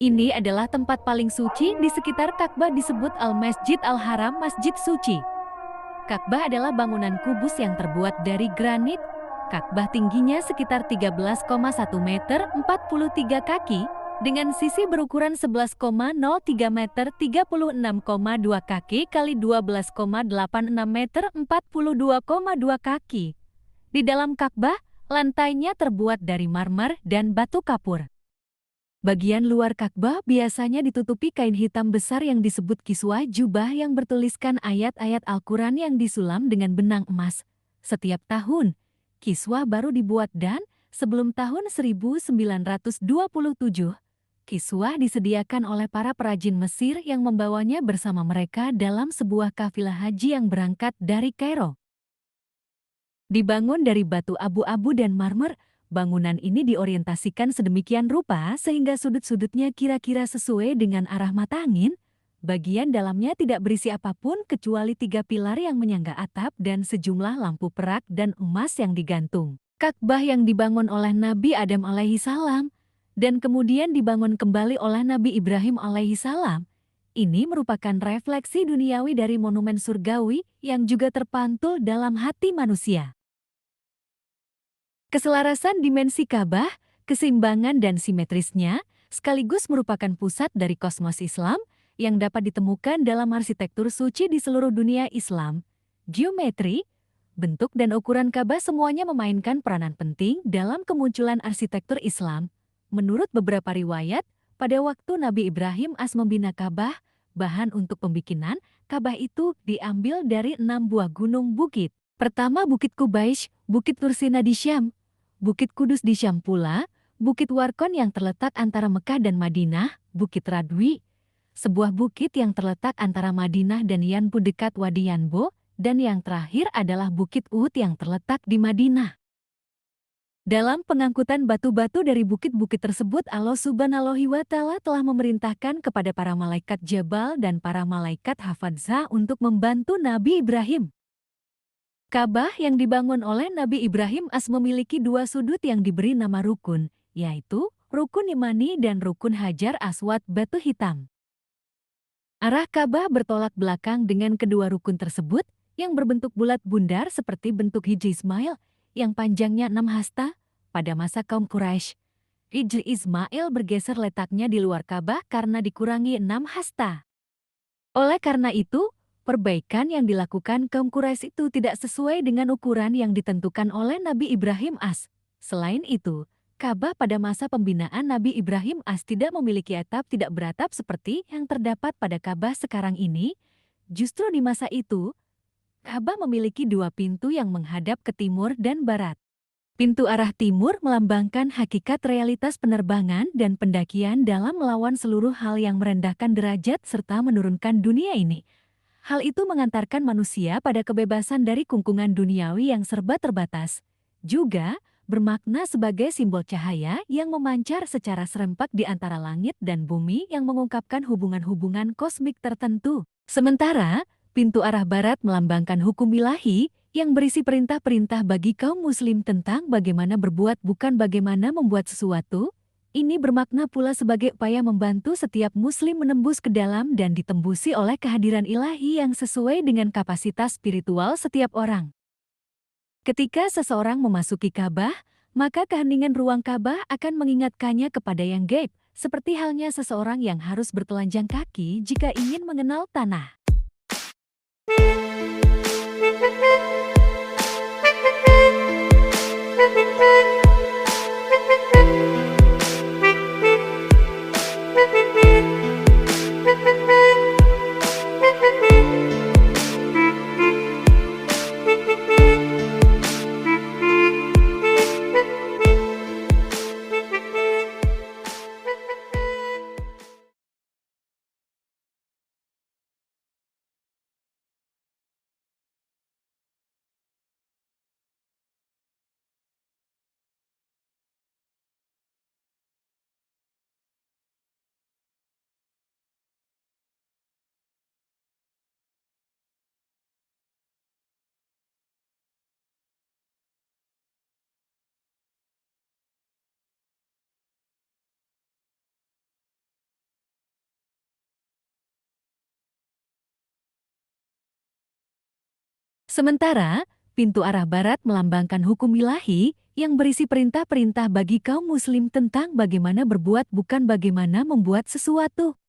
Ini adalah tempat paling suci di sekitar Ka'bah disebut Al-Masjid Al-Haram, Masjid Suci. Ka'bah adalah bangunan kubus yang terbuat dari granit. Ka'bah tingginya sekitar 13,1 meter 43 kaki, dengan sisi berukuran 11,03 meter 36,2 kaki kali 12,86 meter 42,2 kaki. Di dalam Ka'bah, lantainya terbuat dari marmer dan batu kapur. Bagian luar Ka'bah biasanya ditutupi kain hitam besar yang disebut kiswah jubah yang bertuliskan ayat-ayat Al-Quran yang disulam dengan benang emas. Setiap tahun, kiswah baru dibuat dan sebelum tahun 1927, kiswah disediakan oleh para perajin Mesir yang membawanya bersama mereka dalam sebuah kafilah haji yang berangkat dari Kairo. Dibangun dari batu abu-abu dan marmer, bangunan ini diorientasikan sedemikian rupa sehingga sudut-sudutnya kira-kira sesuai dengan arah mata angin. Bagian dalamnya tidak berisi apapun kecuali 3 pilar yang menyangga atap dan sejumlah lampu perak dan emas yang digantung. Ka'bah yang dibangun oleh Nabi Adam alaihi salam dan kemudian dibangun kembali oleh Nabi Ibrahim alaihi salam. Ini merupakan refleksi duniawi dari monumen surgawi yang juga terpantul dalam hati manusia. Keselarasan dimensi Ka'bah, keseimbangan dan simetrisnya, sekaligus merupakan pusat dari kosmos Islam yang dapat ditemukan dalam arsitektur suci di seluruh dunia Islam. Geometri, bentuk dan ukuran Ka'bah semuanya memainkan peranan penting dalam kemunculan arsitektur Islam. Menurut beberapa riwayat, pada waktu Nabi Ibrahim membina Ka'bah, bahan untuk pembikinan Ka'bah itu diambil dari 6 buah gunung bukit. Pertama Bukit Qubaish, Bukit Tursina di Syam, Bukit Kudus di Syam pula, Bukit Warkon yang terletak antara Mekah dan Madinah, Bukit Radwi, sebuah bukit yang terletak antara Madinah dan Yanbu dekat Wadi Yanbo, dan yang terakhir adalah Bukit Uhud yang terletak di Madinah. Dalam pengangkutan batu-batu dari bukit-bukit tersebut, Allah Subhanahu wa Ta'ala telah memerintahkan kepada para malaikat Jabal dan para malaikat Hafadzah untuk membantu Nabi Ibrahim. Ka'bah yang dibangun oleh Nabi Ibrahim memiliki 2 sudut yang diberi nama rukun, yaitu Rukun Yamani dan Rukun Hajar Aswad batu hitam. Arah Ka'bah bertolak belakang dengan kedua rukun tersebut yang berbentuk bulat bundar seperti bentuk Hijri Ismail yang panjangnya 6 hasta pada masa kaum Quraisy. Hijri Ismail bergeser letaknya di luar Ka'bah karena dikurangi 6 hasta. Oleh karena itu, perbaikan yang dilakukan kaum Quraisy itu tidak sesuai dengan ukuran yang ditentukan oleh Nabi Ibrahim Selain itu, Ka'bah pada masa pembinaan Nabi Ibrahim tidak memiliki atap tidak beratap seperti yang terdapat pada Ka'bah sekarang ini. Justru di masa itu, Ka'bah memiliki 2 pintu yang menghadap ke timur dan barat. Pintu arah timur melambangkan hakikat realitas penerbangan dan pendakian dalam melawan seluruh hal yang merendahkan derajat serta menurunkan dunia ini. Hal itu mengantarkan manusia pada kebebasan dari kungkungan duniawi yang serba terbatas. Juga bermakna sebagai simbol cahaya yang memancar secara serempak di antara langit dan bumi yang mengungkapkan hubungan-hubungan kosmik tertentu. Sementara, pintu arah barat melambangkan hukum ilahi yang berisi perintah-perintah bagi kaum muslim tentang bagaimana berbuat bukan bagaimana membuat sesuatu. Ini bermakna pula sebagai upaya membantu setiap muslim menembus ke dalam dan ditembusi oleh kehadiran ilahi yang sesuai dengan kapasitas spiritual setiap orang. Ketika seseorang memasuki Ka'bah, maka keheningan ruang Ka'bah akan mengingatkannya kepada yang gaib, seperti halnya seseorang yang harus bertelanjang kaki jika ingin mengenal tanah. Sementara, pintu arah barat melambangkan hukum ilahi yang berisi perintah-perintah bagi kaum muslim tentang bagaimana berbuat bukan bagaimana membuat sesuatu.